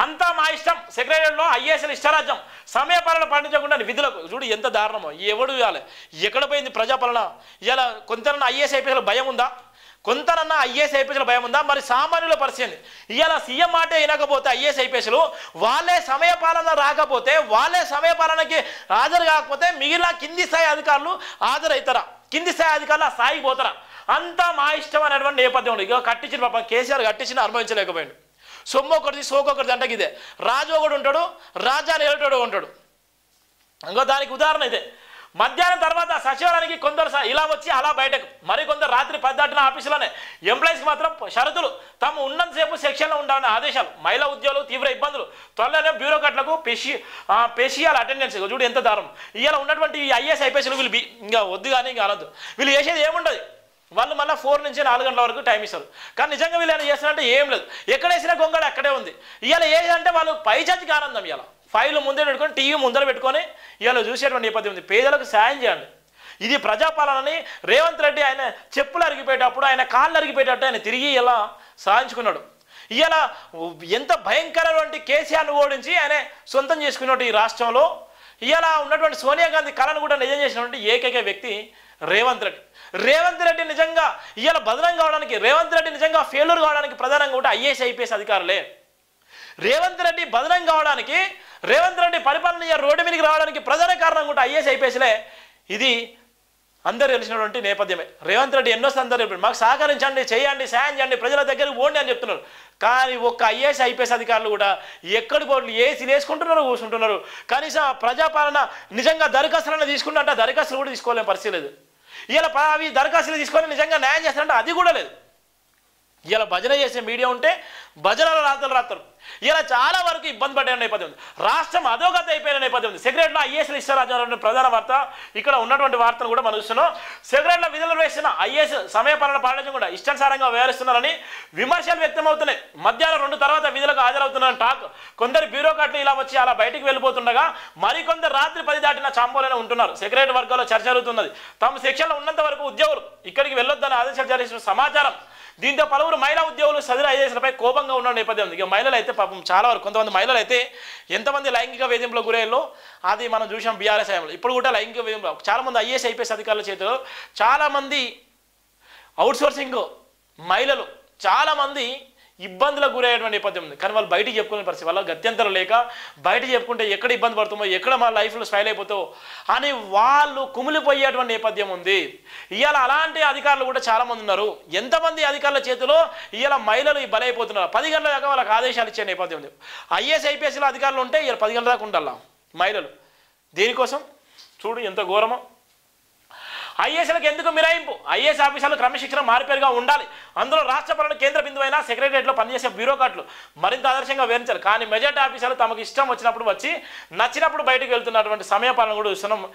అంతా మా ఇష్టం సెక్రటరీలో ఐఏఎస్ఎల్ ఇష్టరాజ్యం సమయపాలన పాటించకుండా విధులకు చూడు ఎంత దారుణమో ఎవడు ఇవ్వాలి ఎక్కడ పోయింది ప్రజాపాలన ఇలా కొంతనన్నా ఐఏఎస్ ఐపీఎస్ల భయం ఉందా కొంతనన్నా ఐఏఎస్ ఐపీఎస్ల భయం ఉందా మరి సామాన్యుల పరిస్థితి ఇలా సీఎం మాటే వినకపోతే ఐఏఎస్ ఐపీఎస్లు వాళ్ళే సమయపాలన రాకపోతే వాళ్ళే సమయపాలనకి హాజరు కాకపోతే మిగిలిన కింది స్థాయి అధికారులు హాజరవుతారా కింది స్థాయి అధికారులు ఆ స్థాయికి పోతారా అంతా మా ఇష్టం అనేటువంటి నేపథ్యం ఉంది ఇక కట్టించిన పాపం కేసీఆర్ కట్టించిన అనుభవించలేకపోయాడు సొమ్ము ఒకటిది సోకొకటిది అంటే ఇదే రాజు ఒకడు ఉంటాడు రాజా నేలటోడు ఉంటాడు ఇంకో దానికి ఉదాహరణ ఇదే మధ్యాహ్నం తర్వాత సచివాలయానికి కొందరు ఇలా వచ్చి అలా బయటకు మరికొందరు రాత్రి 10 దాటిన ఆఫీసులోనే ఎంప్లాయీస్కి మాత్రం షరతులు తాము ఉన్నంతసేపు సెక్షన్లో ఉండాలనే ఆదేశాలు మహిళా ఉద్యోగులు తీవ్ర ఇబ్బందులు త్వరలోనే బ్యూరోక్రాట్లకు పెషియాల అటెండెన్స్ చూడు ఎంత దారుణం ఇలా ఉన్నటువంటి ఈ ఐఏఎస్ ఐపీఎస్లు వీళ్ళు ఇంకా వద్దు కానీ ఇంకా అనొద్దు వీళ్ళు చేసేది ఏముండదు వాళ్ళు మళ్ళీ 4 నుంచి 4 గంటల వరకు టైం ఇస్తారు కానీ నిజంగా వీళ్ళు ఏమైనా చేస్తారంటే ఏం లేదు ఎక్కడ వేసినా గొంగళి అక్కడే ఉంది ఇవాళ ఏదంటే వాళ్ళు పైచాచికి ఆనందం ఇవాళ ఫైల్ ముందే పెట్టుకొని టీవీ ముందర పెట్టుకొని ఇవాళ చూసేటువంటి నేపథ్యం ఉంది పేదలకు సాయం చేయండి ఇది ప్రజాపాలనని రేవంత్ రెడ్డి ఆయన చెప్పులు అరిగిపోయేటప్పుడు ఆయన కాళ్ళు అరిగిపోయేటట్టు ఆయన తిరిగి ఇలా సాధించుకున్నాడు ఇవాళ ఎంత భయంకరమైన కేసీఆర్ను ఓడించి ఆయన సొంతం చేసుకున్నట్టు ఈ రాష్ట్రంలో ఇవాళ ఉన్నటువంటి సోనియా గాంధీ కళను కూడా నిజం చేసినటువంటి ఏకైక వ్యక్తి రేవంత్ రెడ్డి నిజంగా ఇవాళ బదనం కావడానికి రేవంత్ రెడ్డి నిజంగా ఫెయిల్యూర్ కావడానికి ప్రధానంగా కూడా ఐఏఎస్ ఐపీఎస్ అధికారులే రేవంత్ రెడ్డి బదనం కావడానికి రేవంత్ రెడ్డి పరిపాలన రోడ్డు మీదకి రావడానికి ప్రధాన కారణం కూడా ఐఏఎస్ ఐపీఎస్లే ఇది అందరూ తెలిసినటువంటి నేపథ్యమే రేవంత్ రెడ్డి ఎన్నో సందర్భాలు మాకు సహకరించండి చేయండి సాయం చేయండి ప్రజల దగ్గరికి పోండి అని చెప్తున్నారు కానీ ఒక్క ఐఏఎస్ ఐపీఎస్ అధికారులు కూడా ఎక్కడి పోట్లు ఏసీలు వేసుకుంటున్నారు కూర్చుంటున్నారు కనీసం ప్రజాపాలన నిజంగా దరఖాస్తులను తీసుకుంటే దరఖాస్తులు కూడా తీసుకోలేని పరిస్థితి లేదు ఇలా అవి దరఖాస్తులు తీసుకొని నిజంగా న్యాయం చేస్తారంటే అది కూడా లేదు ఇలా భజన చేసే మీడియా ఉంటే భజనలు రాస్తారు ఇలా చాలా వరకు ఇబ్బంది పడే నేపథ్యం ఉంది రాష్ట్రం అధోగతి అయిపోయిన నేపథ్యం ఉంది సెక్రటరీలో ఐఏఎస్లు ఇష్టరాజ్యం ప్రధాన వార్త ఇక్కడ ఉన్నటువంటి వార్తను కూడా మనం చూస్తున్నాం సెక్రటరీలో విధులు వేసిన ఐఏఎస్ సమయపాలన పాటించడం కూడా ఇష్టానుసారంగా వ్యవహరిస్తున్నారని విమర్శలు వ్యక్తమవుతున్నాయి మధ్యాహ్నం 2 తర్వాత విధులకు హాజరవుతున్నారని టాక్ కొందరు బ్యూరోక్రాట్లు ఇలా వచ్చి అలా బయటికి వెళ్ళిపోతుండగా మరికొందరు రాత్రి 10 దాటిన చాంబోలోనే ఉంటున్నారు సెక్రటరీ వర్గాల్లో చర్చ జరుగుతున్నది తమ సెక్షన్లో ఉన్నంత వరకు ఉద్యోగులు ఇక్కడికి వెళ్ళొద్దని ఆదేశాలు జారీ చేసిన సమాచారం దీంతో పలువురు మహిళా ఉద్యోగులు సదరు ఐఏఎస్లపై కోపంగా ఉన్న నేపథ్యం ఉంది ఇక మహిళలు అయితే పాపం చాలా వరకు కొంతమంది మహిళలు అయితే ఎంతమంది లైంగిక వేధింపులకు గురయ్యాలో అది మనం చూసాం బీఆర్ఎస్ హయాంలో ఇప్పుడు కూడా లైంగిక వేధింపులు చాలామంది ఐఏఎస్ ఐపీఎస్ అధికారుల చేతిలో చాలామంది అవుట్సోర్సింగ్ మహిళలు చాలామంది ఇబ్బందులకు గురయ్యేటువంటి నేపథ్యం ఉంది కానీ వాళ్ళు బయటికి చెప్పుకునే పరిస్థితి వాళ్ళ గత్యంతరం లేక బయట చెప్పుకుంటే ఎక్కడ ఇబ్బంది పడుతుందో ఎక్కడ మా లైఫ్లో స్పైల్ అయిపోతావో అని వాళ్ళు కుమిలిపోయేటువంటి నేపథ్యం ఉంది ఇవాళ అలాంటి అధికారులు కూడా చాలామంది ఉన్నారు ఎంతమంది అధికారుల చేతిలో ఇవాళ మహిళలు బలైపోతున్నారు 10 గంటల దాకా వాళ్ళకి ఆదేశాలు ఇచ్చే నేపథ్యం ఉంది ఐఏఎస్ ఐపీఎస్లో అధికారులు ఉంటే ఇవాళ 10 గంటల దాకా ఉండాలా మహిళలు దేనికోసం చూడు ఎంత ఘోరమో ఐఏఎస్లకు ఎందుకు మిరాయింపు ఐఏఎస్ ఆఫీసర్లు క్రమశిక్షణ మారిపేరుగా ఉండాలి అందులో రాష్ట్ర పాలన కేంద్ర బిందువైన సెక్రటరియట్లో పనిచేసే బ్యూరోక్రాట్లు మరింత ఆదర్శంగా వివరించాలి కానీ మెజార్టీ ఆఫీసర్లు తమకు ఇష్టం వచ్చినప్పుడు వచ్చి నచ్చినప్పుడు బయటకు వెళ్తున్నటువంటి సమయపాలన కూడా చూస్తున్నాం